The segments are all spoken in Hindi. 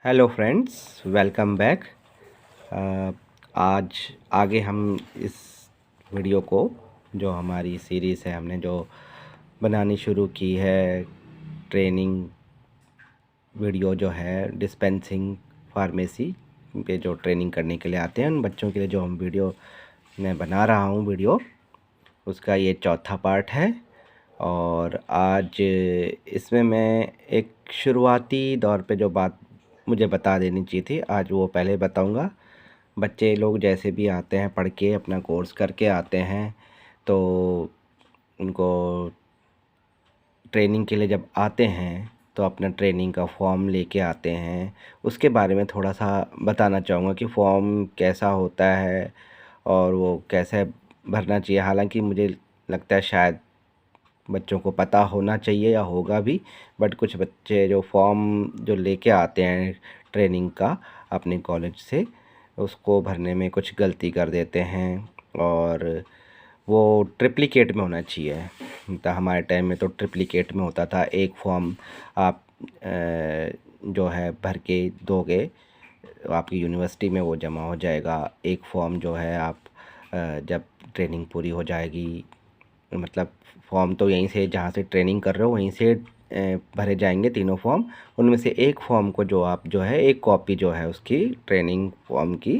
Hello friends, welcome back. आज आगे हम इस वीडियो को, जो हमारी सीरीज़ है, हमने जो बनानी शुरू की है, ट्रेनिंग वीडियो जो है डिस्पेंसिंग फार्मेसी पे जो ट्रेनिंग करने के लिए आते हैं उन बच्चों के लिए, जो हम वीडियो मैं बना रहा हूँ वीडियो, उसका ये चौथा पार्ट है। और आज इसमें मैं एक शुरुआती दौर पे जो बात मुझे बता देनी चाहिए थी, आज वो पहले बताऊंगा। बच्चे लोग जैसे भी आते हैं, पढ़ के अपना कोर्स करके आते हैं, तो उनको ट्रेनिंग के लिए जब आते हैं तो अपना ट्रेनिंग का फॉर्म लेके आते हैं। उसके बारे में थोड़ा सा बताना चाहूँगा कि फॉर्म कैसा होता है और वो कैसे भरना चाहिए। हालांकि मुझे लगता है शायद बच्चों को पता होना चाहिए या होगा भी, बट कुछ बच्चे जो फॉर्म जो लेके आते हैं ट्रेनिंग का अपने कॉलेज से, उसको भरने में कुछ गलती कर देते हैं। और वो ट्रिप्लिकेट में होना चाहिए। तो हमारे टाइम में तो ट्रिप्लिकेट में होता था। एक फॉर्म आप जो है भर के दोगे, आपकी यूनिवर्सिटी में वो जमा हो जाएगा। एक फॉर्म जो है आप जब ट्रेनिंग पूरी हो जाएगी, मतलब फॉर्म तो यहीं से जहाँ से ट्रेनिंग कर रहे हो वहीं से भरे जाएंगे तीनों फॉर्म। उनमें से एक फॉर्म को जो आप जो है एक कॉपी जो है उसकी ट्रेनिंग फॉर्म की,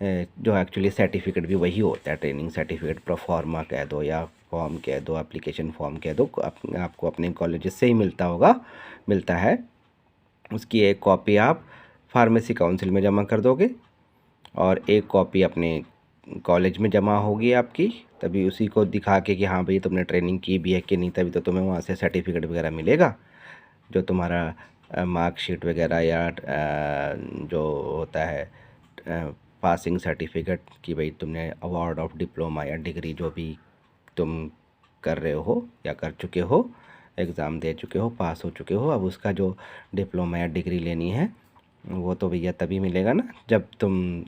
जो एक्चुअली सर्टिफिकेट भी वही होता है, ट्रेनिंग सर्टिफिकेट प्रोफार्मा कह दो या फॉर्म कह दो, एप्लीकेशन फॉर्म कह दो, आपको अपने कॉलेज से ही मिलता है। उसकी एक कॉपी आप फार्मेसी काउंसिल में जमा कर दोगे और एक कॉपी अपने कॉलेज में जमा होगी आपकी। तभी उसी को दिखा के कि हाँ भाई तुमने ट्रेनिंग की भी है कि नहीं, तभी तो तुम्हें वहाँ से सर्टिफिकेट वगैरह मिलेगा, जो तुम्हारा मार्कशीट वगैरह या जो होता है पासिंग सर्टिफिकेट कि भाई तुमने अवार्ड ऑफ डिप्लोमा या डिग्री जो भी तुम कर रहे हो या कर चुके हो, एग्ज़ाम दे चुके हो, पास हो चुके हो, अब उसका जो डिप्लोमा या डिग्री लेनी है वो तो भैया तभी मिलेगा ना जब तुम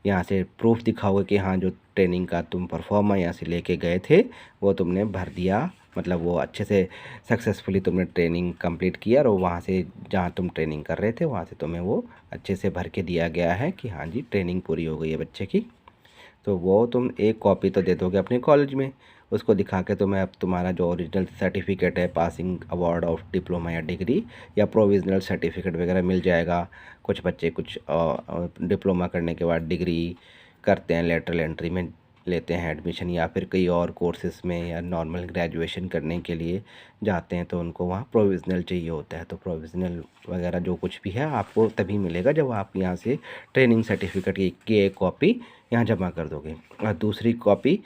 यहाँ से प्रूफ दिखाओगे कि हाँ जो ट्रेनिंग का तुम परफॉर्मा यहाँ से लेके गए थे वो तुमने भर दिया, मतलब वो अच्छे से सक्सेसफुली तुमने ट्रेनिंग कंप्लीट किया और वहाँ से जहाँ तुम ट्रेनिंग कर रहे थे वहाँ से तुम्हें वो अच्छे से भर के दिया गया है कि हाँ जी ट्रेनिंग पूरी हो गई है बच्चे की। तो वो तुम एक कॉपी तो दे दोगे अपने कॉलेज में, उसको दिखा के तुम्हें अब तुम्हारा जो ओरिजिनल सर्टिफिकेट है, पासिंग अवार्ड ऑफ डिप्लोमा या डिग्री या प्रोविज़नल सर्टिफिकेट वगैरह मिल जाएगा। कुछ बच्चे कुछ डिप्लोमा करने के बाद डिग्री करते हैं, लेटरल एंट्री में लेते हैं एडमिशन, या फिर कई और कोर्सेज़ में या नॉर्मल ग्रेजुएशन करने के लिए जाते हैं तो उनको वहाँ प्रोविज़नल चाहिए होता है। तो प्रोविज़नल वगैरह जो कुछ भी है आपको तभी मिलेगा जब आप यहाँ से ट्रेनिंग सर्टिफिकेट की एक कॉपी यहाँ जमा कर दोगे। और दूसरी कॉपी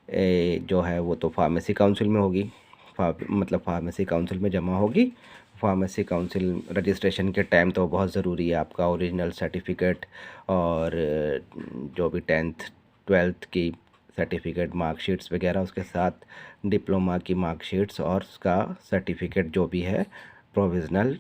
जो है वो तो फार्मेसी काउंसिल में होगी, मतलब फार्मेसी काउंसिल में जमा होगी। फार्मेसी काउंसिल रजिस्ट्रेशन के टाइम तो बहुत ज़रूरी है आपका ओरिजिनल सर्टिफिकेट और जो भी 10th 12th की सर्टिफिकेट मार्कशीट्स वगैरह, उसके साथ डिप्लोमा की मार्कशीट्स और उसका सर्टिफिकेट जो भी है प्रोविज़नल,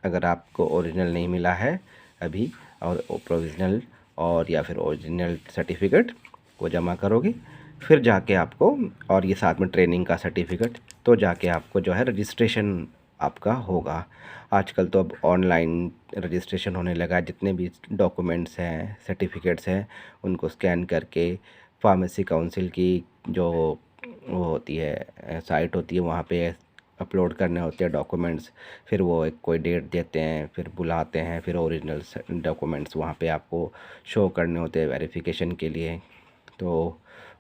अगर आपको ओरिजिनल नहीं मिला है अभी, और प्रोविज़नल और या फिर ओरिजिनल सर्टिफिकेट को जमा करोगे, फिर जाके आपको, और ये साथ में ट्रेनिंग का सर्टिफिकेट, तो जाके आपको जो है रजिस्ट्रेशन आपका होगा। आजकल तो अब ऑनलाइन रजिस्ट्रेशन होने लगा है, जितने भी डॉक्यूमेंट्स हैं सर्टिफिकेट्स हैं उनको स्कैन करके फार्मेसी काउंसिल की जो वो होती है साइट होती है वहाँ पे अपलोड करने होते हैं डॉक्यूमेंट्स। फिर वो एक कोई डेट देते हैं, फिर बुलाते हैं, फिर ओरिजिनल डॉक्यूमेंट्स वहाँ पे आपको शो करने होते हैं वेरिफिकेशन के लिए। तो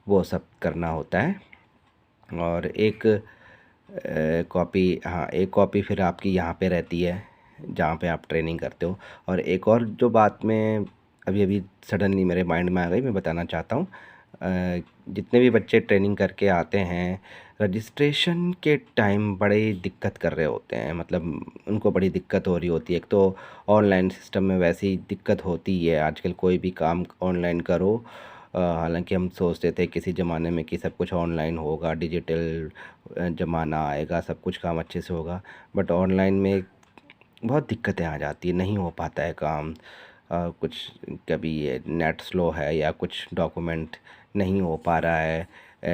वो सब करना होता है। और एक कॉपी, हाँ एक कॉपी फिर आपकी यहाँ पे रहती है जहाँ पे आप ट्रेनिंग करते हो। और एक और जो बात मैं अभी अभी सडनली मेरे माइंड में आ गई, मैं बताना चाहता हूँ। जितने भी बच्चे ट्रेनिंग करके आते हैं रजिस्ट्रेशन के टाइम बड़े दिक्कत कर रहे होते हैं, मतलब उनको बड़ी दिक्कत हो रही होती है। एक तो ऑनलाइन सिस्टम में वैसे ही दिक्कत होती है, आजकल कोई भी काम ऑनलाइन करो। हालांकि हम सोचते थे किसी ज़माने में कि सब कुछ ऑनलाइन होगा, डिजिटल ज़माना आएगा, सब कुछ काम अच्छे से होगा, बट ऑनलाइन में बहुत दिक्कतें आ जाती है, नहीं हो पाता है काम। कुछ कभी ये नेट स्लो है या कुछ डॉक्यूमेंट नहीं हो पा रहा है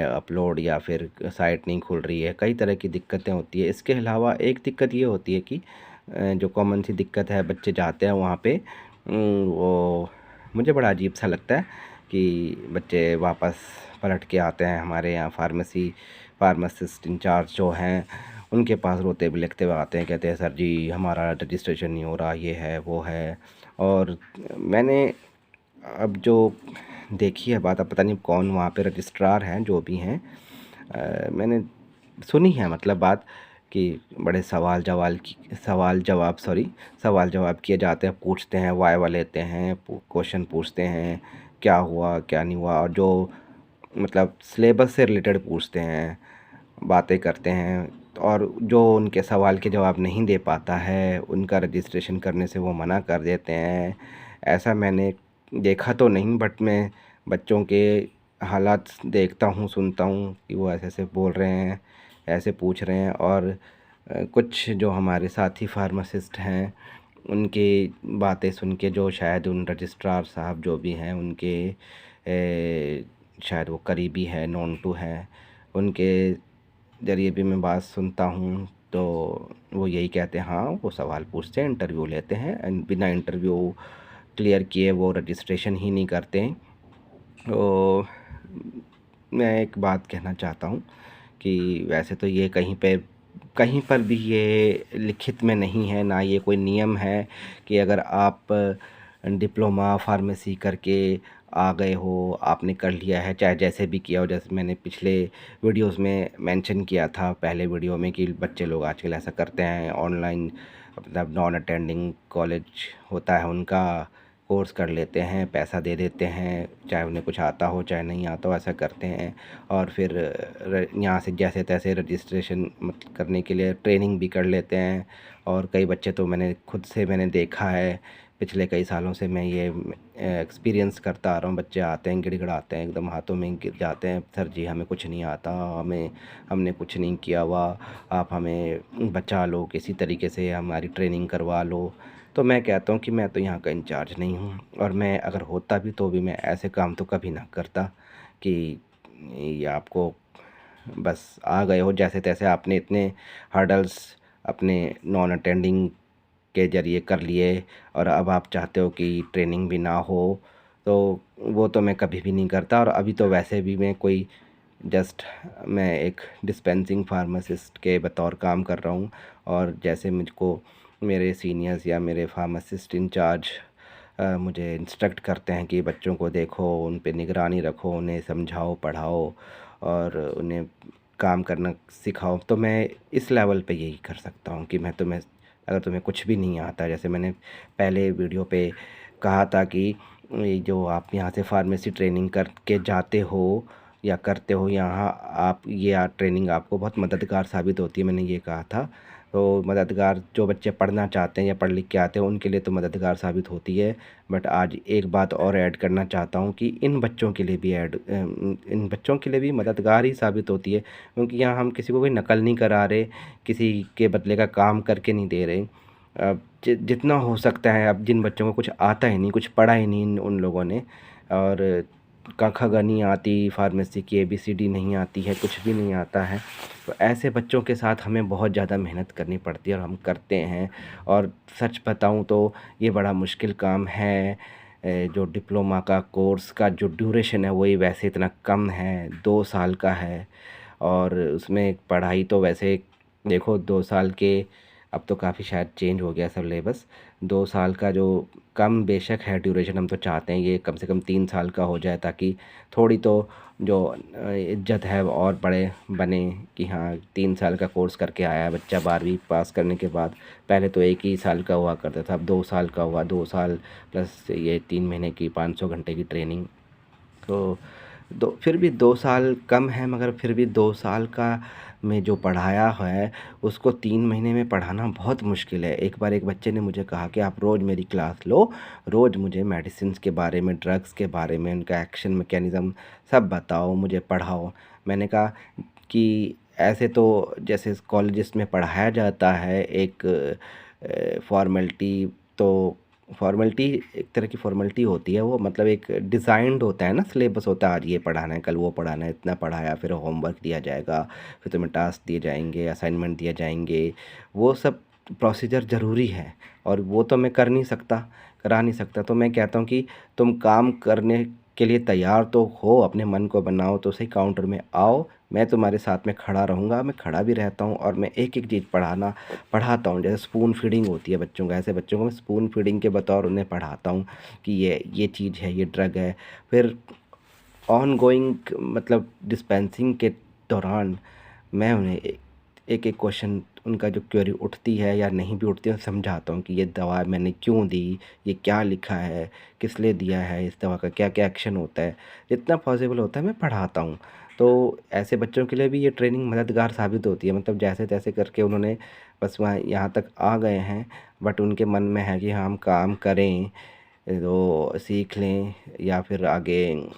अपलोड, या फिर साइट नहीं खुल रही है, कई तरह की दिक्कतें होती है। इसके अलावा एक दिक्कत ये होती है कि जो कॉमन सी दिक्कत है, बच्चे जाते हैं वहाँ पे वो मुझे बड़ा अजीब सा लगता है कि बच्चे वापस पलट के आते हैं हमारे यहाँ फार्मासिस्ट इंचार्ज जो हैं उनके पास रोते बिलखते हुए आते हैं, कहते हैं सर जी हमारा रजिस्ट्रेशन नहीं हो रहा, ये है वो है। और मैंने अब जो देखी है बात, अब पता नहीं कौन वहाँ पे रजिस्ट्रार हैं जो भी हैं, मैंने सुनी है मतलब बात कि बड़े सवाल जवाब किए जाते हैं, पूछते हैं, वाइवा लेते हैं, क्वेश्चन पूछते हैं क्या हुआ क्या नहीं हुआ, और जो मतलब सिलेबस से रिलेटेड पूछते हैं, बातें करते हैं। और जो उनके सवाल के जवाब नहीं दे पाता है उनका रजिस्ट्रेशन करने से वो मना कर देते हैं। ऐसा मैंने देखा तो नहीं, बट मैं बच्चों के हालात देखता हूँ, सुनता हूँ कि वो ऐसे ऐसे बोल रहे हैं, ऐसे पूछ रहे हैं। और कुछ जो हमारे साथी फार्मासिस्ट हैं उनकी बातें सुन के, जो शायद उन रजिस्ट्रार साहब जो भी हैं उनके शायद वो करीबी है, नोन टू है, उनके ज़रिए भी मैं बात सुनता हूँ, तो वो यही कहते हैं हाँ वो सवाल पूछते हैं, इंटरव्यू लेते हैं, एंड बिना इंटरव्यू क्लियर किए वो रजिस्ट्रेशन ही नहीं करते हैं। तो मैं एक बात कहना चाहता हूँ कि वैसे तो ये कहीं पर भी ये लिखित में नहीं है, ना ये कोई नियम है कि अगर आप डिप्लोमा फार्मेसी करके आ गए हो, आपने कर लिया है, चाहे जैसे भी किया हो। जैसे मैंने पिछले वीडियोस में मेंशन किया था, पहले वीडियो में, कि बच्चे लोग आजकल ऐसा करते हैं, ऑनलाइन मतलब नॉन अटेंडिंग कॉलेज होता है उनका, कोर्स कर लेते हैं, पैसा दे देते हैं, चाहे उन्हें कुछ आता हो चाहे नहीं आता हो, ऐसा करते हैं। और फिर यहाँ से जैसे तैसे रजिस्ट्रेशन करने के लिए ट्रेनिंग भी कर लेते हैं। और कई बच्चे तो मैंने देखा है, पिछले कई सालों से मैं ये एक्सपीरियंस करता आ रहा हूँ, बच्चे आते हैं गिड़गिड़ाते हैं, एकदम हाथों में गिर जाते हैं, सर जी हमें कुछ नहीं आता, हमने कुछ नहीं किया हुआ, आप हमें बचा लो, किसी तरीके से हमारी ट्रेनिंग करवा लो। तो मैं कहता हूँ कि मैं तो यहाँ का इंचार्ज नहीं हूँ, और मैं अगर होता भी तो भी मैं ऐसे काम तो कभी ना करता कि ये आपको बस आ गए हो जैसे तैसे, आपने इतने हर्डल्स अपने नॉन अटेंडिंग के ज़रिए कर लिए और अब आप चाहते हो कि ट्रेनिंग भी ना हो, तो वो तो मैं कभी भी नहीं करता। और अभी तो वैसे भी मैं एक डिस्पेंसिंग फार्मासिस्ट के बतौर काम कर रहा हूँ। और जैसे मुझको मेरे सीनियर्स या मेरे फार्मासिस्ट इंचार्ज मुझे इंस्ट्रक्ट करते हैं कि बच्चों को देखो, उन पे निगरानी रखो, उन्हें समझाओ पढ़ाओ और उन्हें काम करना सिखाओ, तो मैं इस लेवल पे यही कर सकता हूँ कि अगर तुम्हें कुछ भी नहीं आता, जैसे मैंने पहले वीडियो पे कहा था कि ये जो आप यहाँ से फार्मेसी ट्रेनिंग करके जाते हो या करते हो यहाँ, आप ये ट्रेनिंग आपको बहुत मददगार साबित होती है, मैंने ये कहा था। तो मददगार, जो बच्चे पढ़ना चाहते हैं या पढ़ लिख के आते हैं उनके लिए तो मददगार साबित होती है। बट आज एक बात और ऐड करना चाहता हूँ कि इन बच्चों के लिए भी मददगार ही साबित होती है, क्योंकि यहाँ हम किसी को कोई नकल नहीं करा रहे, किसी के बदले का काम करके नहीं दे रहे। अब जितना हो सकता है, अब जिन बच्चों को कुछ आता ही नहीं, कुछ पढ़ा ही नहीं उन लोगों ने, और क ख ग नहीं आती, फार्मेसी की ABCD नहीं आती है, कुछ भी नहीं आता है, तो ऐसे बच्चों के साथ हमें बहुत ज़्यादा मेहनत करनी पड़ती है और हम करते हैं। और सच बताऊं तो ये बड़ा मुश्किल काम है। जो डिप्लोमा का कोर्स का जो ड्यूरेशन है वही वैसे इतना कम है, 2 साल का है। और उसमें पढ़ाई तो वैसे देखो 2 साल के, अब तो काफ़ी शायद चेंज हो गया सिलेबस। 2 साल का जो कम बेशक है ड्यूरेशन, हम तो चाहते हैं ये कम से कम 3 साल का हो जाए, ताकि थोड़ी तो जो इज्जत है वो और बने कि हाँ 3 साल का कोर्स करके आया है बच्चा 12वीं पास करने के बाद। पहले तो 1 ही साल का हुआ करता था, अब 2 साल का हुआ, 2 साल प्लस ये 3 महीने की 500 घंटे की ट्रेनिंग। तो फिर भी 2 साल कम है, मगर फिर भी 2 साल का में जो पढ़ाया है उसको 3 महीने में पढ़ाना बहुत मुश्किल है। एक बार एक बच्चे ने मुझे कहा कि आप रोज़ मेरी क्लास लो, रोज़ मुझे मेडिसिन्स के बारे में, ड्रग्स के बारे में, उनका एक्शन मैकेनिज़्म सब बताओ, मुझे पढ़ाओ। मैंने कहा कि ऐसे तो जैसे कॉलेजेस में पढ़ाया जाता है एक फॉर्मेलिटी, तो फॉर्मेलिटी एक तरह की फॉर्मेलिटी होती है, वो मतलब एक डिज़ाइंड होता है ना, सिलेबस होता है, आज ये पढ़ाना है, कल वो पढ़ाना है, इतना पढ़ाया, फिर होमवर्क दिया जाएगा, फिर तुम्हें टास्क दिए जाएंगे, असाइनमेंट दिए जाएंगे, वो सब प्रोसीजर ज़रूरी है और वो तो मैं कर नहीं सकता, करा नहीं सकता। तो मैं कहता हूँ कि तुम काम करने के लिए तैयार तो हो, अपने मन को बनाओ तो सही, काउंटर में आओ, मैं तुम्हारे साथ में खड़ा रहूँगा। मैं खड़ा भी रहता हूँ और मैं एक-एक चीज़ पढ़ाता हूँ। जैसे स्पून फीडिंग होती है बच्चों को, ऐसे बच्चों को मैं स्पून फीडिंग के बतौर उन्हें पढ़ाता हूँ कि ये चीज़ है, ये ड्रग है। फिर ऑनगोइंग मतलब डिस्पेंसिंग के दौरान मैं उन्हें एक एक क्वेश्चन, उनका जो क्वेरी उठती है या नहीं भी उठती है, समझाता हूँ कि ये दवा मैंने क्यों दी, ये क्या लिखा है, किस लिए दिया है, इस दवा का क्या क्या एक्शन होता है। जितना पॉसिबल होता है मैं पढ़ाता हूँ। तो ऐसे बच्चों के लिए भी ये ट्रेनिंग मददगार साबित होती है। मतलब जैसे तैसे करके उन्होंने बस वहाँ यहाँ तक आ गए हैं, बट उनके मन में है कि हाँ, हम काम करें, तो सीख लें या फिर आगे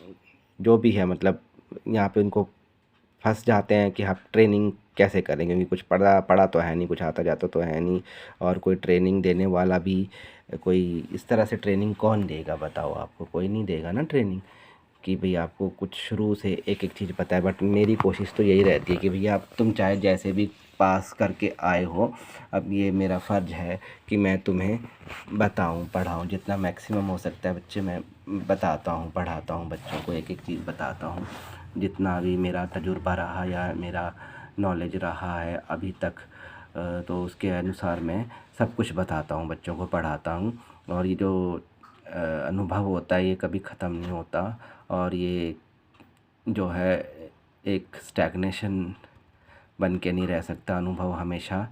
जो भी है, मतलब यहाँ पे उनको फँस जाते हैं कि आप ट्रेनिंग कैसे करेंगे, क्योंकि कुछ पढ़ा पढ़ा तो है नहीं, कुछ आता जाता तो है नहीं, और कोई ट्रेनिंग देने वाला भी, कोई इस तरह से ट्रेनिंग कौन देगा बताओ, आपको कोई नहीं देगा ना ट्रेनिंग, कि भई आपको कुछ शुरू से एक-एक चीज़ पता है। बट मेरी कोशिश तो यही रहती है कि भैया आप तुम चाहे जैसे भी पास करके आए हो, अब ये मेरा फ़र्ज़ है कि मैं तुम्हें बताऊँ, पढ़ाऊँ, जितना मैक्सिमम हो सकता है बच्चे मैं बताता हूँ, पढ़ाता हूँ बच्चों को, एक-एक चीज़ बताता हूँ। जितना भी मेरा तजुर्बा रहा या मेरा नॉलेज रहा है अभी तक, तो उसके अनुसार मैं सब कुछ बताता हूँ, बच्चों को पढ़ाता हूँ। और ये जो अनुभव होता है ये कभी ख़त्म नहीं होता, और ये जो है एक स्टैग्नेशन बन के नहीं रह सकता। अनुभव हमेशा,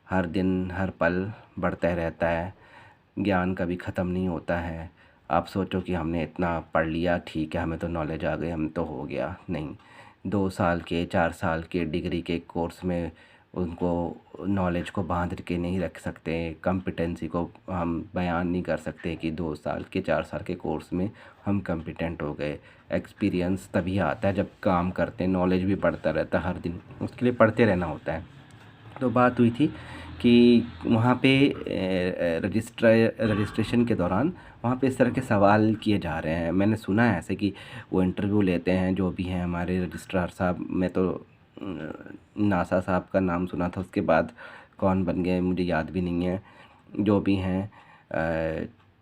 हर दिन हर पल बढ़ता रहता है, ज्ञान कभी ख़त्म नहीं होता है। आप सोचो कि हमने इतना पढ़ लिया, ठीक है, हमें तो नॉलेज आ गई, हम तो हो गया, नहीं। 2 साल के 4 साल के डिग्री के कोर्स में उनको नॉलेज को बांध के नहीं रख सकते, कॉम्पिटेंसी को हम बयान नहीं कर सकते कि 2 साल के 4 साल के कोर्स में हम कॉम्पिटेंट हो गए। एक्सपीरियंस तभी आता है जब काम करते हैं, नॉलेज भी बढ़ता रहता है हर दिन, उसके लिए पढ़ते रहना होता है। तो बात हुई थी कि वहाँ पे रजिस्ट्रेशन के दौरान वहाँ पे इस तरह के सवाल किए जा रहे हैं। मैंने सुना है ऐसे कि वो इंटरव्यू लेते हैं जो भी हैं हमारे रजिस्ट्रार साहब। मैं तो नासा साहब का नाम सुना था, उसके बाद कौन बन गए मुझे याद भी नहीं है, जो भी हैं।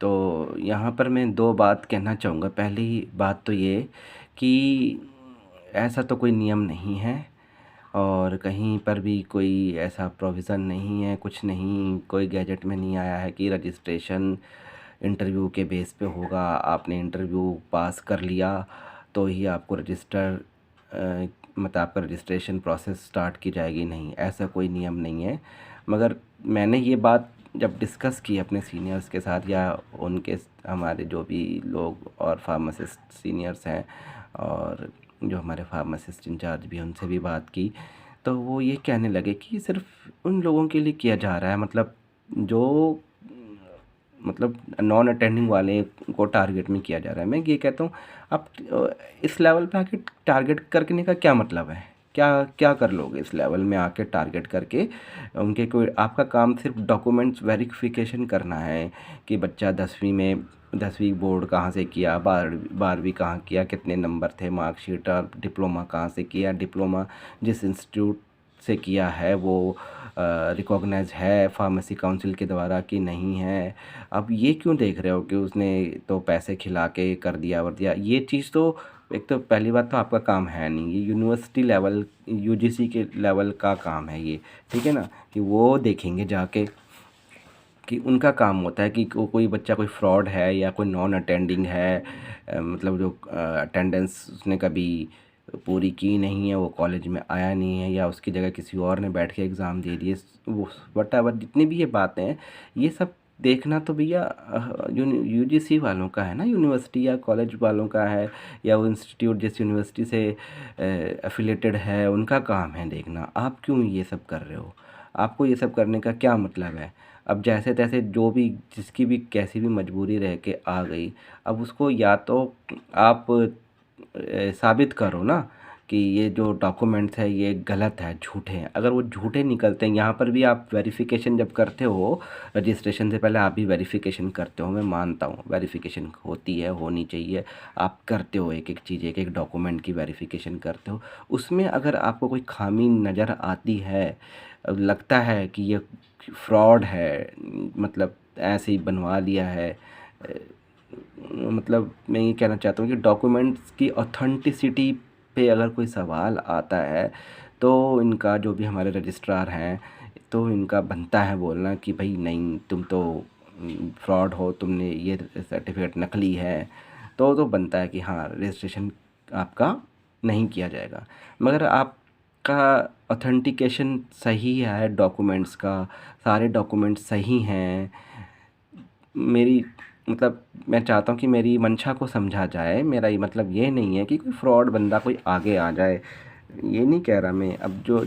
तो यहाँ पर मैं 2 बात कहना चाहूँगा। पहली बात तो ये कि ऐसा तो कोई नियम नहीं है और कहीं पर भी कोई ऐसा प्रोविज़न नहीं है, कुछ नहीं, कोई गैजेट में नहीं आया है कि रजिस्ट्रेशन इंटरव्यू के बेस पे होगा। आपने इंटरव्यू पास कर लिया तो ही आपको मतलब आपका रजिस्ट्रेशन प्रोसेस स्टार्ट की जाएगी, नहीं, ऐसा कोई नियम नहीं है। मगर मैंने ये बात जब डिस्कस की अपने सीनियर्स के साथ या उनके हमारे जो भी लोग और फार्मासिस्ट सीनियर्स हैं और जो हमारे फार्मासिस्ट इंचार्ज भी हैं, उनसे भी बात की, तो वो ये कहने लगे कि सिर्फ उन लोगों के लिए किया जा रहा है, मतलब जो मतलब नॉन अटेंडिंग वाले को टारगेट में किया जा रहा है। मैं ये कहता हूँ आप इस लेवल पे आके टारगेट करने का क्या मतलब है? क्या क्या कर लोगे इस लेवल में आके टारगेट करके? उनके कोई आपका काम सिर्फ डॉक्यूमेंट्स वेरिफिकेशन करना है कि बच्चा 10वीं बोर्ड कहाँ से किया, 12वीं कहाँ किया, कितने नंबर थे, मार्कशीट, और डिप्लोमा कहाँ से किया, डिप्लोमा जिस इंस्टीट्यूट से किया है वो रिकॉग्नाइज है फार्मेसी काउंसिल के द्वारा कि नहीं है। अब ये क्यों देख रहे हो कि उसने तो पैसे खिला के कर दिया और दिया, ये चीज़ तो एक तो पहली बात तो आपका काम है नहीं, ये यूनिवर्सिटी लेवल यूजीसी के लेवल का काम है ये, ठीक है ना, कि वो देखेंगे जाके कि उनका काम होता है कि कोई बच्चा कोई फ्रॉड है या कोई नॉन अटेंडिंग है, मतलब जो अटेंडेंस उसने कभी पूरी की नहीं है, वो कॉलेज में आया नहीं है या उसकी जगह किसी और ने बैठ के एग्ज़ाम दे दिए, वो वटेवर जितनी भी ये बातें हैं, ये सब देखना तो भैया यूजीसी वालों का है ना, यूनिवर्सिटी या कॉलेज वालों का है, या वो इंस्टीट्यूट जिस यूनिवर्सिटी से एफिलेटेड है उनका काम है देखना। आप क्यों ये सब कर रहे हो? आपको ये सब करने का क्या मतलब है? अब जैसे तैसे जो भी जिसकी भी कैसी भी मजबूरी रह के आ गई, अब उसको या तो आप साबित करो ना कि ये जो डॉक्यूमेंट्स है ये गलत है, झूठे हैं। अगर वो झूठे निकलते हैं, यहाँ पर भी आप वेरिफिकेशन जब करते हो रजिस्ट्रेशन से पहले आप भी वेरिफिकेशन करते हो, मैं मानता हूँ वेरिफिकेशन होती है, होनी चाहिए। आप करते हो एक एक चीज़, एक एक डॉक्यूमेंट की वेरिफिकेशन करते हो। उसमें अगर आपको कोई खामी नज़र आती है, लगता है कि ये फ्रॉड है, मतलब ऐसे ही बनवा लिया है, मतलब मैं ये कहना चाहता हूँ कि डॉक्यूमेंट्स की ऑथेंटिसिटी पे अगर कोई सवाल आता है तो इनका जो भी हमारे रजिस्ट्रार हैं, तो इनका बनता है बोलना कि भाई नहीं, तुम तो फ्रॉड हो, तुमने ये सर्टिफिकेट नकली है। तो बनता है कि हाँ, रजिस्ट्रेशन आपका नहीं किया जाएगा। मगर आपका ऑथेंटिकेशन सही है, डॉक्यूमेंट्स का सारे डॉक्यूमेंट्स सही हैं, मेरी मतलब मैं चाहता हूँ कि मेरी मंशा को समझा जाए। मेरा ये मतलब ये नहीं है कि कोई फ्रॉड बंदा कोई आगे आ जाए, ये नहीं कह रहा मैं। अब जो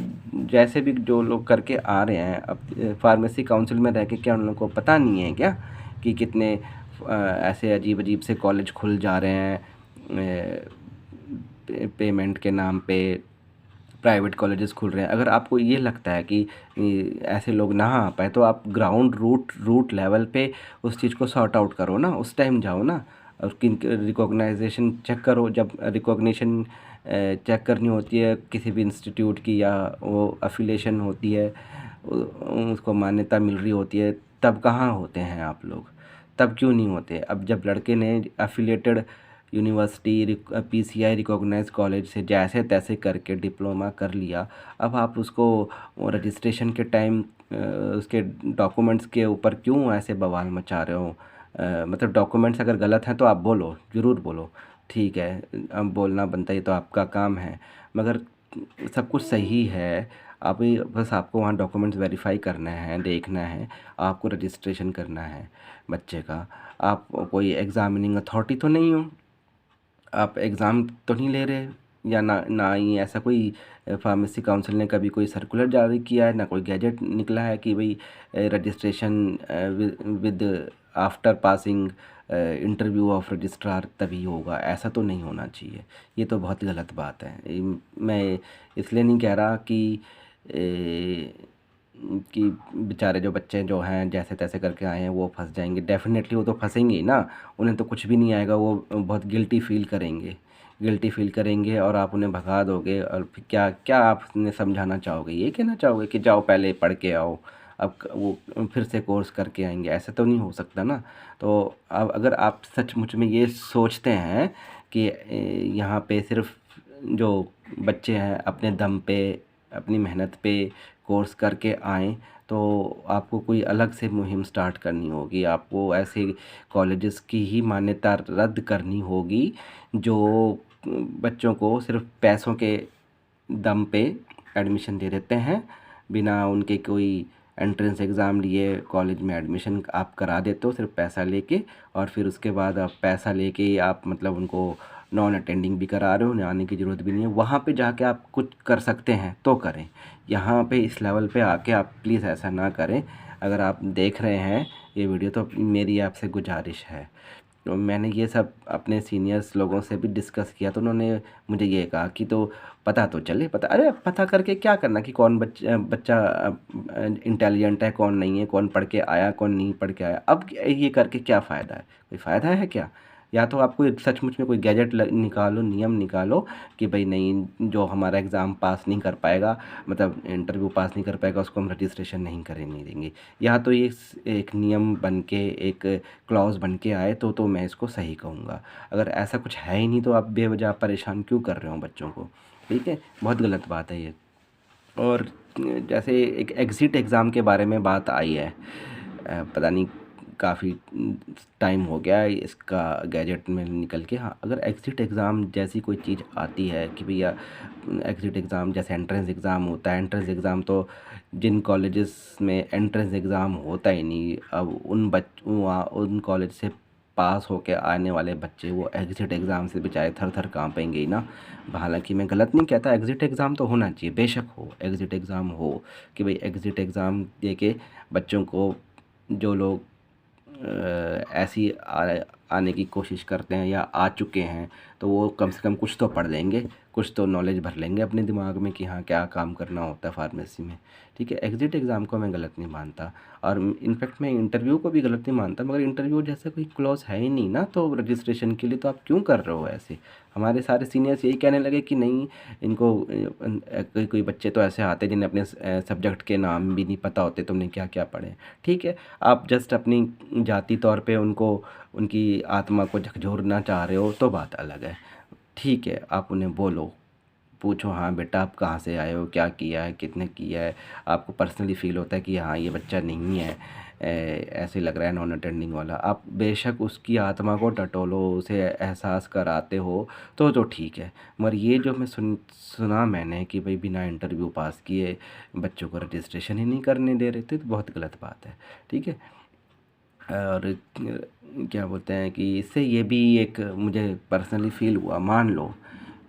जैसे भी जो लोग करके आ रहे हैं, अब फार्मेसी काउंसिल में रह के क्या उन लोगों को पता नहीं है क्या कि कितने ऐसे अजीब अजीब से कॉलेज खुल जा रहे हैं पेमेंट के नाम पे, प्राइवेट कॉलेजेस खुल रहे हैं। अगर आपको ये लगता है कि ऐसे लोग ना आ पाए, तो आप ग्राउंड रूट लेवल पे उस चीज़ को सॉर्ट आउट करो ना, उस टाइम जाओ ना। और किन रिकॉग्नाइजेशन चेक करो, जब रिकॉग्निशन चेक करनी होती है किसी भी इंस्टीट्यूट की, या वो अफिलिएशन होती है, उसको मान्यता मिल रही होती है, तब कहाँ होते हैं आप लोग? तब क्यों नहीं होते? अब जब लड़के ने affiliated university PCI recognise college से जैसे तैसे करके डिप्लोमा कर लिया, अब आप उसको वो रजिस्ट्रेशन के टाइम उसके डॉक्यूमेंट्स के ऊपर क्यों ऐसे बवाल मचा रहे हो? मतलब डॉक्यूमेंट्स अगर गलत हैं तो आप बोलो, ज़रूर बोलो, ठीक है, अब बोलना बनता है, ये तो आपका काम है। मगर सब कुछ सही है, अभी बस आपको वहाँ डॉक्यूमेंट्स वेरीफाई करना है, देखना है, आपको रजिस्ट्रेशन करना है बच्चे का। आप कोई एग्ज़ामिनिंग अथॉरिटी तो नहीं हो, आप एग्ज़ाम तो नहीं ले रहे, या ना ही ऐसा कोई फार्मेसी काउंसिल ने कभी कोई सर्कुलर जारी किया है, ना कोई गैजेट निकला है कि भाई registration with after passing interview of registrar तभी होगा। ऐसा तो नहीं होना चाहिए, ये तो बहुत गलत बात है। मैं इसलिए नहीं कह रहा कि बेचारे जो बच्चे जो हैं जैसे तैसे करके आए हैं वो फंस जाएंगे। डेफिनेटली वो तो फंसेंगे ही ना, उन्हें तो कुछ भी नहीं आएगा, वो बहुत गिल्टी फील करेंगे, गिल्टी फील करेंगे, और आप उन्हें भगा दोगे। और फिर क्या क्या आप उन्हें समझाना चाहोगे? ये कहना चाहोगे कि जाओ पहले पढ़ के आओ, अब वो फिर से कोर्स करके आएंगे? ऐसा तो नहीं हो सकता ना। तो अब अगर आप सचमुच में ये सोचते हैं कि यहाँ पे सिर्फ जो बच्चे हैं अपने दम पे, अपनी मेहनत पे कोर्स करके आएँ, तो आपको कोई अलग से मुहिम स्टार्ट करनी होगी। आपको ऐसे कॉलेजेस की ही मान्यता रद्द करनी होगी जो बच्चों को सिर्फ पैसों के दम पे एडमिशन दे देते हैं, बिना उनके कोई एंट्रेंस एग्ज़ाम लिए कॉलेज में एडमिशन आप करा देते हो सिर्फ पैसा लेके। और फिर उसके बाद आप पैसा लेके ही आप मतलब उनको नॉन अटेंडिंग भी करा रहे हो, आने की ज़रूरत भी नहीं है। वहाँ पे जाके आप कुछ कर सकते हैं तो करें, यहाँ पे इस लेवल पे आके आप प्लीज़ ऐसा ना करें। अगर आप देख रहे हैं ये वीडियो तो मेरी आपसे गुजारिश है। तो मैंने ये सब अपने सीनियर्स लोगों से भी डिस्कस किया, तो उन्होंने मुझे ये कहा कि तो पता तो चले। पता, अरे पता करके क्या करना कि कौन बच्चा इंटेलिजेंट है, कौन नहीं है, कौन पढ़ के आया, कौन नहीं पढ़ के आया। अब ये करके क्या फ़ायदा है? कोई फ़ायदा है क्या? या तो आपको सचमुच में कोई गैजेट निकालो, नियम निकालो कि भाई नहीं, जो हमारा एग्ज़ाम पास नहीं कर पाएगा, मतलब इंटरव्यू पास नहीं कर पाएगा, उसको हम रजिस्ट्रेशन नहीं करने नहीं देंगे। या तो ये एक नियम बन के, एक क्लॉज़ बन के आए तो मैं इसको सही कहूँगा। अगर ऐसा कुछ है ही नहीं तो आप बेवजह परेशान क्यों कर रहे हो बच्चों को? ठीक है, बहुत गलत बात है ये। और जैसे एक एग्ज़िट एग्ज़ाम के बारे में बात आई है, पता नहीं काफ़ी टाइम हो गया है इसका गैजेट में निकल के। हाँ, अगर एग्ज़िट एग्ज़ाम जैसी कोई चीज़ आती है कि भैया एग्ज़िट एग्ज़ाम जैसे एंट्रेंस एग्ज़ाम होता है, एंट्रेंस एग्ज़ाम तो जिन कॉलेजेस में एंट्रेंस एग्ज़ाम होता ही नहीं, अब उन कॉलेज से पास होके आने वाले बच्चे वो एग्ज़िट एग्ज़ाम से बेचारे थर-थर काँपेंगे ही ना। हालाँकि मैं गलत नहीं कहता, एग्ज़िट एग्ज़ाम तो होना चाहिए, बेशक हो, एग्ज़िट एग्ज़ाम हो कि भाई एग्ज़िट एग्ज़ाम दे के बच्चों को, जो लोग ऐसी आने की कोशिश करते हैं या आ चुके हैं, तो वो कम से कम कुछ तो पढ़ लेंगे, कुछ तो नॉलेज भर लेंगे अपने दिमाग में कि हाँ क्या काम करना होता है फार्मेसी में। ठीक है, एग्ज़िट एग्ज़ाम को मैं गलत नहीं मानता, और इनफैक्ट मैं इंटरव्यू को भी गलत नहीं मानता, मगर इंटरव्यू जैसे कोई क्लॉज़ है ही नहीं ना, तो रजिस्ट्रेशन के लिए तो आप क्यों कर रहे हो ऐसे? हमारे सारे सीनियर्स यही कहने लगे कि नहीं, इनको कोई कोई बच्चे तो ऐसे आते हैं जिन्हें अपने सब्जेक्ट के नाम भी नहीं पता होते, तुमने क्या क्या पढ़े। ठीक है, आप जस्ट अपनी जाति तौर पे उनको, उनकी आत्मा को झकझोरना चाह रहे हो तो बात अलग है। ठीक है, आप उन्हें बोलो, पूछो, हाँ बेटा आप कहाँ से आए हो, क्या किया है, कितने किया है। आपको पर्सनली फ़ील होता है कि हाँ ये बच्चा नहीं है, ऐसे लग रहा है नॉन अटेंडिंग वाला, आप बेशक उसकी आत्मा को टटोलो, उसे एहसास कराते हो तो ठीक है। मगर ये जो मैं सुना मैंने कि भाई बिना इंटरव्यू पास किए बच्चों को रजिस्ट्रेशन ही नहीं करने दे रहे थे, तो बहुत गलत बात है। ठीक है, और क्या बोलते हैं कि इससे ये भी एक मुझे पर्सनली फ़ील हुआ, मान लो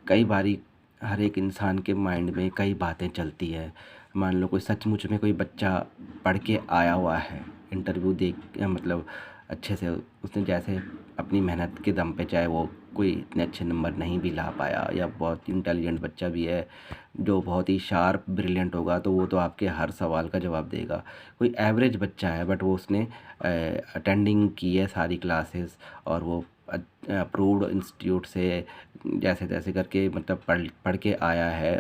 कई बारी हर एक इंसान के माइंड में कई बातें चलती है। मान लो कोई सचमुच में कोई बच्चा पढ़ के आया हुआ है, इंटरव्यू दे मतलब अच्छे से उसने जैसे अपनी मेहनत के दम पे, चाहे वो कोई इतने अच्छे नंबर नहीं भी ला पाया या बहुत इंटेलिजेंट बच्चा भी है जो बहुत ही शार्प ब्रिलियंट होगा, तो वो तो आपके हर सवाल का जवाब देगा। कोई एवरेज बच्चा है बट वो उसने अटेंडिंग की है सारी क्लासेस, और वो अप्रूव्ड इंस्टीट्यूट से जैसे तैसे करके मतलब पढ़ पढ़ के आया है।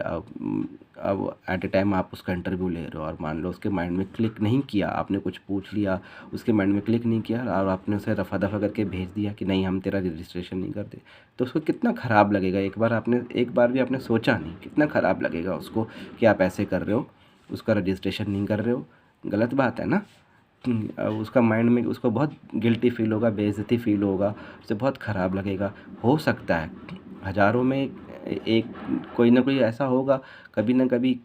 अब एट ए टाइम आप उसका इंटरव्यू ले रहे हो और मान लो उसके माइंड में क्लिक नहीं किया, आपने कुछ पूछ लिया, उसके माइंड में क्लिक नहीं किया और आपने उसे रफ़ा दफ़ा करके भेज दिया कि नहीं हम तेरा रजिस्ट्रेशन नहीं करते, तो उसको कितना ख़राब लगेगा। एक बार भी आपने सोचा नहीं, कितना ख़राब लगेगा उसको कि आप ऐसे कर रहे हो, उसका रजिस्ट्रेशन नहीं कर रहे हो। गलत बात है ना। उसका माइंड में उसको बहुत गिल्टी फील होगा, बेइज्जती फील होगा, उसे बहुत ख़राब लगेगा। हो सकता है हज़ारों में एक कोई ना कोई ऐसा होगा, कभी ना कभी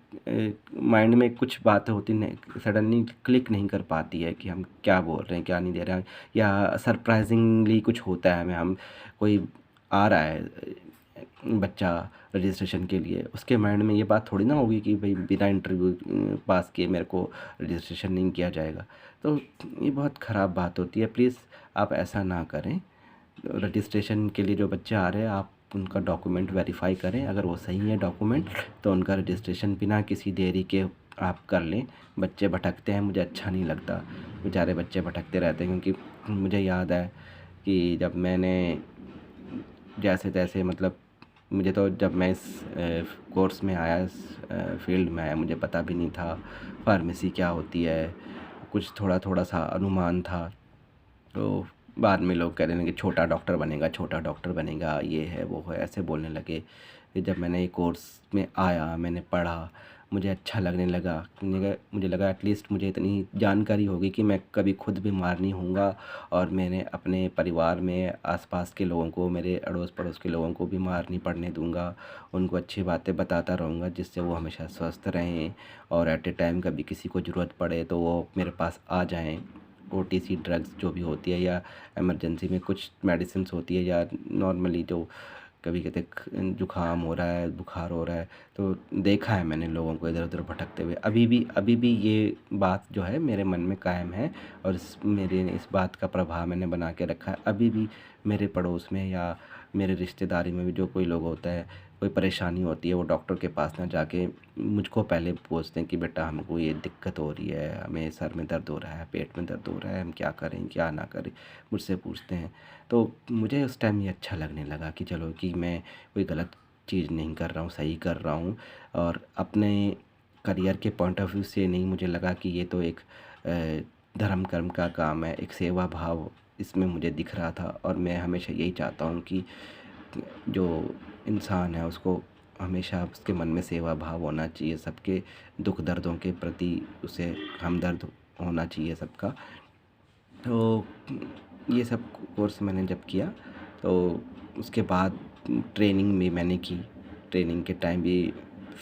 माइंड में कुछ बातें होती नहीं, सडनली क्लिक नहीं कर पाती है कि हम क्या बोल रहे हैं, क्या नहीं दे रहे हैं, या सरप्राइजिंगली कुछ होता है हमें, हम कोई आ रहा है बच्चा रजिस्ट्रेशन के लिए, उसके माइंड में ये बात थोड़ी ना होगी कि भाई बिना इंटरव्यू पास किए मेरे को रजिस्ट्रेशन नहीं किया जाएगा। तो ये बहुत ख़राब बात होती है, प्लीज़ आप ऐसा ना करें। रजिस्ट्रेशन के लिए जो बच्चे आ रहे हैं, आप उनका डॉक्यूमेंट वेरीफाई करें, अगर वो सही है डॉक्यूमेंट तो उनका रजिस्ट्रेशन बिना किसी देरी के आप कर लें। बच्चे भटकते हैं, मुझे अच्छा नहीं लगता, बेचारे बच्चे भटकते रहते हैं, क्योंकि मुझे याद है कि जब मैंने जैसे तैसे मतलब मुझे तो जब मैं इस कोर्स में आया, इस फील्ड में आया, मुझे पता भी नहीं था फार्मेसी क्या होती है, कुछ थोड़ा थोड़ा सा अनुमान था। तो बाद में लोग कह रहे हैं कि छोटा डॉक्टर बनेगा, छोटा डॉक्टर बनेगा, ये है वो है, ऐसे बोलने लगे। फिर जब मैंने ये कोर्स में आया, मैंने पढ़ा, मुझे अच्छा लगने लगा। मुझे लगा एटलीस्ट मुझे इतनी जानकारी होगी कि मैं कभी खुद बीमार नहीं होऊंगा, और मैंने अपने परिवार में आसपास के लोगों को, मेरे अड़ोस पड़ोस के लोगों को बीमार नहीं पड़ने दूंगा। उनको अच्छी बातें बताता रहूँगा जिससे वो हमेशा स्वस्थ रहें, और एट ए टाइम कभी किसी को ज़रूरत पड़े तो वो मेरे पास आ जाएं। ओटीसी ड्रग्स जो भी होती है, या इमरजेंसी में कुछ मेडिसिन्स होती है, या नॉर्मली जो कभी कहते जुकाम हो रहा है, बुखार हो रहा है, तो देखा है मैंने लोगों को इधर उधर भटकते हुए। अभी भी ये बात जो है मेरे मन में कायम है, और मेरे इस बात का प्रभाव मैंने बना के रखा है। अभी भी मेरे पड़ोस में या मेरे रिश्तेदारी में भी जो कोई लोग होता है, कोई परेशानी होती है, वो डॉक्टर के पास ना जाके मुझको पहले पूछते हैं कि बेटा हमको ये दिक्कत हो रही है, हमें सर में दर्द हो रहा है, पेट में दर्द हो रहा है, हम क्या करें क्या ना करें, मुझसे पूछते हैं। तो मुझे उस टाइम ये अच्छा लगने लगा कि चलो कि मैं कोई गलत चीज़ नहीं कर रहा हूँ, सही कर रहा हूँ। और अपने करियर के पॉइंट ऑफ व्यू से नहीं, मुझे लगा कि ये तो एक धर्म कर्म का काम है, एक सेवा भाव इसमें मुझे दिख रहा था। और मैं हमेशा यही चाहता हूँ कि जो इंसान है उसको हमेशा उसके मन में सेवा भाव होना चाहिए, सबके दुख दर्दों के प्रति उसे हमदर्द होना चाहिए सबका। तो ये सब कोर्स मैंने जब किया, तो उसके बाद ट्रेनिंग भी मैंने की। ट्रेनिंग के टाइम भी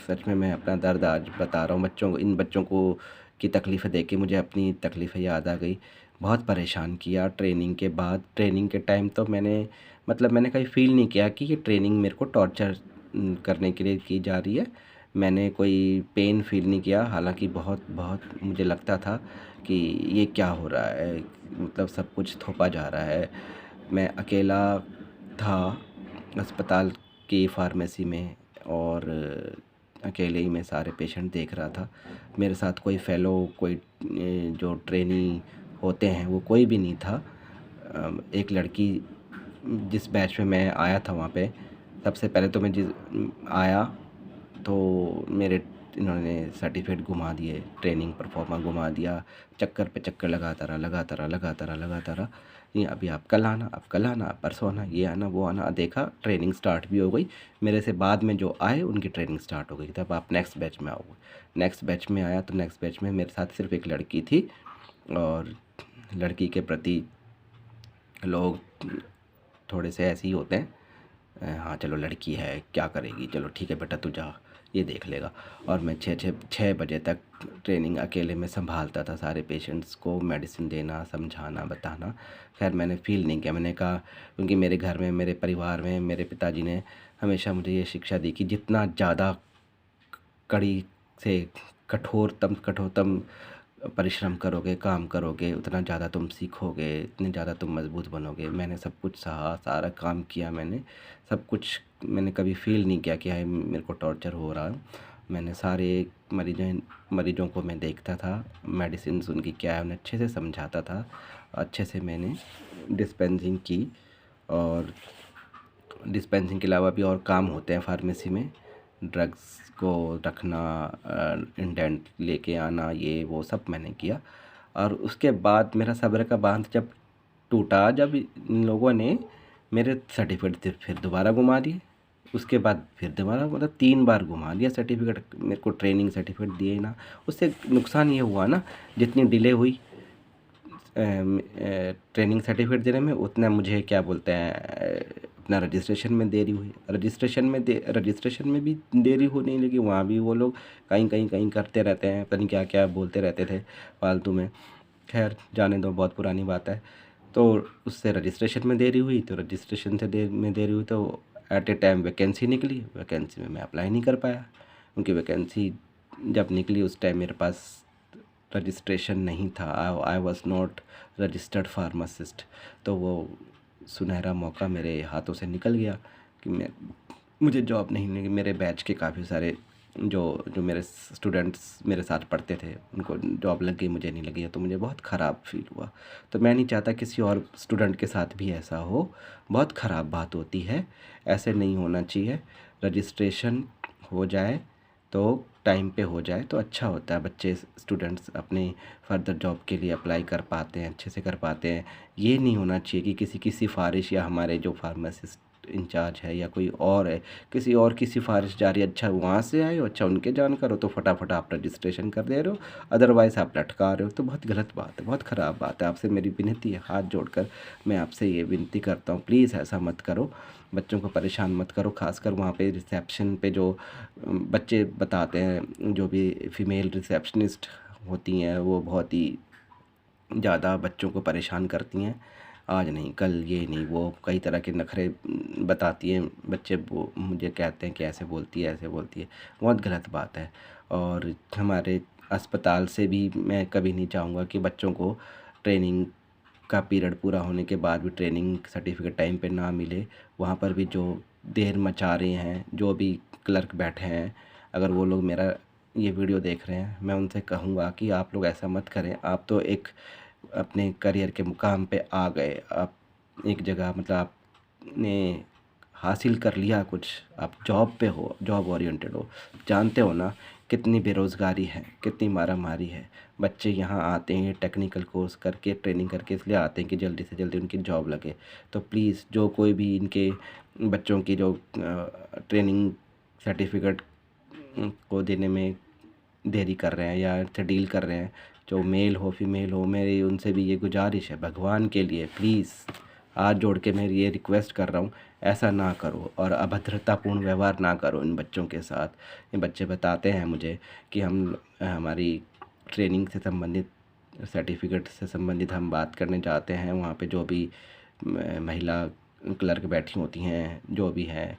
सच में मैं अपना दर्द आज बता रहा हूँ बच्चों को, इन बच्चों को की तकलीफ़ें देख के मुझे अपनी तकलीफ़ें याद आ गई। बहुत परेशान किया ट्रेनिंग के बाद। ट्रेनिंग के टाइम तो मैंने कहीं फ़ील नहीं किया कि ये ट्रेनिंग मेरे को टॉर्चर करने के लिए की जा रही है। मैंने कोई पेन फ़ील नहीं किया, हालाँकि बहुत बहुत मुझे लगता था कि ये क्या हो रहा है, मतलब सब कुछ थोपा जा रहा है। मैं अकेला था अस्पताल की फ़ार्मेसी में, और अकेले ही मैं सारे पेशेंट देख रहा था। मेरे साथ कोई फ़ेलो, कोई जो ट्रेनी होते हैं वो कोई भी नहीं था। एक लड़की, जिस बैच में मैं आया था वहाँ पे, सबसे पहले तो मैं आया तो मेरे इन्होंने सर्टिफिकेट घुमा दिए, ट्रेनिंग परफॉर्मा घुमा दिया, चक्कर पे चक्कर लगाता रहा। ये अभी आप कल आना, आप कल आना, आप परसों आना, ये आना वो आना। देखा ट्रेनिंग स्टार्ट भी हो गई। मेरे से बाद में जो आए उनकी ट्रेनिंग स्टार्ट हो गई, तब आप नेक्स्ट बैच में आओगे। नेक्स्ट बैच में आया तो नेक्स्ट बैच में मेरे साथ सिर्फ एक लड़की थी, और लड़की के प्रति लोग थोड़े से ऐसे ही होते हैं, हाँ चलो लड़की है क्या करेगी, चलो ठीक है बेटा तू जा, ये देख लेगा। और मैं छः बजे तक ट्रेनिंग अकेले में संभालता था, सारे पेशेंट्स को मेडिसिन देना, समझाना, बताना। खैर मैंने फ़ील नहीं किया, मैंने कहा, क्योंकि मेरे घर में, मेरे परिवार में मेरे पिताजी ने हमेशा मुझे ये शिक्षा दी कि जितना ज़्यादा कड़ी से कठोरतम परिश्रम करोगे, काम करोगे, उतना ज़्यादा तुम सीखोगे, इतने ज़्यादा तुम मज़बूत बनोगे। मैंने सब कुछ सहा, सारा काम किया मैंने, सब कुछ मैंने कभी फ़ील नहीं किया कि हाय मेरे को टॉर्चर हो रहा है। मैंने सारे मरीज़ों को मैं देखता था, मेडिसिन्स उनकी क्या है उन्हें अच्छे से समझाता था, अच्छे से मैंने डिस्पेंसिंग की। और डिस्पेंसिंग के अलावा भी और काम होते हैं फार्मेसी में, ड्रग्स को रखना, इंडेंट लेके आना, ये वो सब मैंने किया। और उसके बाद मेरा सब्र का बांध जब टूटा, जब इन लोगों ने मेरे सर्टिफिकेट फिर दोबारा घुमा दिए। उसके बाद फिर दोबारा, मतलब 3 बार घुमा दिया सर्टिफिकेट, मेरे को ट्रेनिंग सर्टिफिकेट दिए ना। उससे नुकसान ये हुआ ना, जितनी डिले हुई ट्रेनिंग सर्टिफिकेट देने में, उतना मुझे क्या बोलते हैं अपना रजिस्ट्रेशन में देरी हुई। रजिस्ट्रेशन में भी देरी होने लगी, वहाँ भी वो लोग कहीं करते रहते हैं, पता नहीं क्या क्या बोलते रहते थे फालतू में। खैर जाने दो, बहुत पुरानी बात है। तो उससे रजिस्ट्रेशन में देरी हुई, तो रजिस्ट्रेशन से देरी हुई तो एट ए टाइम वैकेंसी निकली, वैकेंसी में मैं अप्लाई नहीं कर पाया, क्योंकि वैकेंसी जब निकली उस टाइम मेरे पास रजिस्ट्रेशन नहीं था। I was not registered pharmacist. तो वो सुनहरा मौका मेरे हाथों से निकल गया कि मुझे जॉब नहीं मिली। मेरे बैच के काफ़ी सारे जो जो मेरे स्टूडेंट्स मेरे साथ पढ़ते थे उनको जॉब लग गई, मुझे नहीं लगी है, तो मुझे बहुत ख़राब फील हुआ। तो मैं नहीं चाहता किसी और स्टूडेंट के साथ भी ऐसा हो, बहुत ख़राब बात होती है, ऐसे नहीं होना चाहिए। रजिस्ट्रेशन हो जाए तो टाइम पे हो जाए तो अच्छा होता है, बच्चे स्टूडेंट्स अपने फर्दर जॉब के लिए अप्लाई कर पाते हैं, अच्छे से कर पाते हैं। ये नहीं होना चाहिए कि किसी की सिफारिश, या हमारे जो फार्मासिस्ट इंचार्ज है या कोई और है, किसी और की सिफारिश जा रही है, अच्छा वहाँ से आए हो, अच्छा उनके जानकार हो, तो फटाफट आप रजिस्ट्रेशन कर दे रहे हो, अदरवाइज़ आप लटका रहे हो, तो बहुत गलत बात है, बहुत ख़राब बात है। आपसे मेरी विनती है, हाथ जोड़कर मैं आपसे ये विनती करता हूँ, प्लीज़ ऐसा मत करो, बच्चों को परेशान मत करो। खासकर वहाँ पे रिसेप्शन पे जो बच्चे बताते हैं, जो भी फीमेल रिसेप्शनिस्ट होती हैं, वो बहुत ही ज़्यादा बच्चों को परेशान करती हैं। आज नहीं कल, ये नहीं वो, कई तरह के नखरे बताती हैं। बच्चे वो मुझे कहते हैं कि ऐसे बोलती है, ऐसे बोलती है, बहुत गलत बात है। और हमारे अस्पताल से भी मैं कभी नहीं चाहूँगा कि बच्चों को ट्रेनिंग का पीरियड पूरा होने के बाद भी ट्रेनिंग सर्टिफिकेट टाइम पे ना मिले। वहाँ पर भी जो देर मचा रहे हैं, जो भी क्लर्क बैठे हैं, अगर वो लोग मेरा ये वीडियो देख रहे हैं, मैं उनसे कहूँगा कि आप लोग ऐसा मत करें। आप तो एक अपने करियर के मुकाम पे आ गए, आप एक जगह, मतलब आपने हासिल कर लिया कुछ, आप जॉब पे हो, जॉब ओरिएंटेड हो, जानते हो ना कितनी बेरोज़गारी है, कितनी मारामारी है। बच्चे यहाँ आते हैं टेक्निकल कोर्स करके, ट्रेनिंग करके, इसलिए आते हैं कि जल्दी से जल्दी उनकी जॉब लगे। तो प्लीज़ जो कोई भी इनके बच्चों की जो ट्रेनिंग सर्टिफिकेट को देने में देरी कर रहे हैं या इनसे डील कर रहे हैं, जो मेल हो फीमेल हो, मेरी उनसे भी ये गुजारिश है, भगवान के लिए प्लीज़ हाथ जोड़ के मैं ये रिक्वेस्ट कर रहा हूँ, ऐसा ना करो और अभद्रतापूर्ण व्यवहार ना करो इन बच्चों के साथ। ये बच्चे बताते हैं मुझे कि हम हमारी ट्रेनिंग से संबंधित, सर्टिफिकेट से संबंधित हम बात करने जाते हैं, वहाँ पे जो भी महिला क्लर्क बैठी होती हैं, जो भी हैं,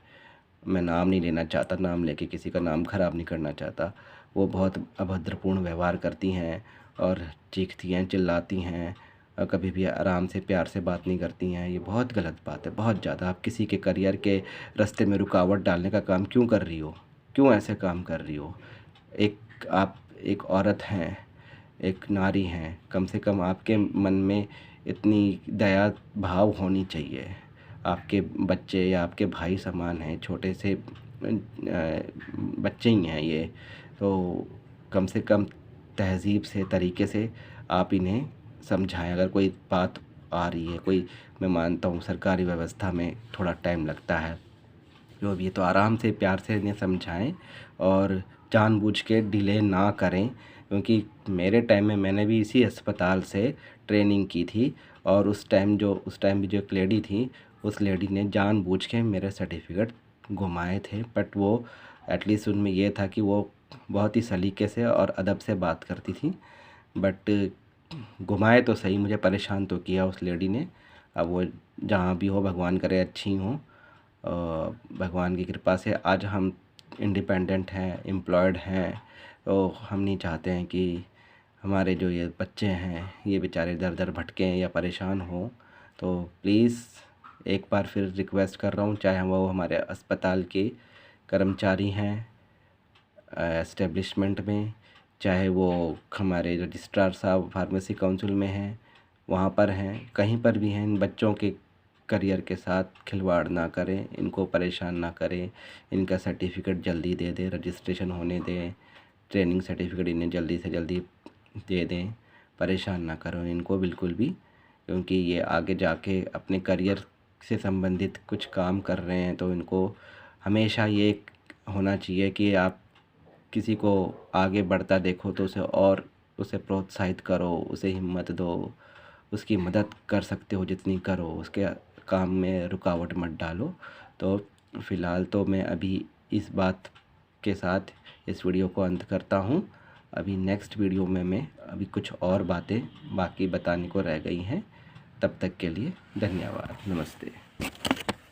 मैं नाम नहीं लेना चाहता, नाम लेके किसी का नाम ख़राब नहीं करना चाहता, वो बहुत अभद्रपूर्ण व्यवहार करती हैं और चीखती हैं, चिल्लाती हैं, कभी भी आराम से प्यार से बात नहीं करती हैं। ये बहुत गलत बात है, बहुत ज़्यादा। आप किसी के करियर के रास्ते में रुकावट डालने का काम क्यों कर रही हो? क्यों ऐसे काम कर रही हो? आप एक औरत हैं, एक नारी हैं, कम से कम आपके मन में इतनी दया भाव होनी चाहिए। आपके बच्चे या आपके भाई समान हैं, छोटे से बच्चे ही हैं ये, तो कम से कम तहज़ीब से, तरीके से आप इन्हें समझाएं। अगर कोई बात आ रही है, कोई, मैं मानता हूँ सरकारी व्यवस्था में थोड़ा टाइम लगता है, जो भी है, तो आराम से प्यार से इन्हें समझाएं और जानबूझ के डिले ना करें। क्योंकि मेरे टाइम में मैंने भी इसी अस्पताल से ट्रेनिंग की थी, और उस टाइम भी जो एक लेडी थी, उस लेडी ने जानबूझ के मेरे सर्टिफिकेट घुमाए थे। बट वो एटलीस्ट उनमें ये था कि वो बहुत ही सलीके से और अदब से बात करती थी। बट घुमाए तो सही, मुझे परेशान तो किया उस लेडी ने। अब वो जहाँ भी हो, भगवान करे अच्छी हों। भगवान की कृपा से आज हम इंडिपेंडेंट हैं, एम्प्लॉयड हैं। तो हम नहीं चाहते हैं कि हमारे जो ये बच्चे हैं ये बेचारे दर दर भटकें या परेशान हों। तो प्लीज़ एक बार फिर रिक्वेस्ट कर रहा हूँ, चाहे वो हमारे अस्पताल के कर्मचारी हैं एस्टेब्लिशमेंट में, चाहे वो हमारे रजिस्ट्रार साहब फार्मेसी काउंसिल में हैं, वहाँ पर हैं, कहीं पर भी हैं, इन बच्चों के करियर के साथ खिलवाड़ ना करें, इनको परेशान ना करें। इनका सर्टिफिकेट जल्दी दे दें, रजिस्ट्रेशन होने दें, ट्रेनिंग सर्टिफिकेट इन्हें जल्दी से जल्दी दे दें। परेशान ना करो इनको बिल्कुल भी, क्योंकि ये आगे जाके अपने करियर से संबंधित कुछ काम कर रहे हैं। तो इनको हमेशा ये होना चाहिए कि आप किसी को आगे बढ़ता देखो तो उसे प्रोत्साहित करो, उसे हिम्मत दो, उसकी मदद कर सकते हो जितनी करो, उसके काम में रुकावट मत डालो। तो फ़िलहाल तो मैं अभी इस बात के साथ इस वीडियो को अंत करता हूँ। अभी नेक्स्ट वीडियो में मैं अभी कुछ और बातें बाकी बताने को रह गई हैं। तब तक के लिए धन्यवाद, नमस्ते।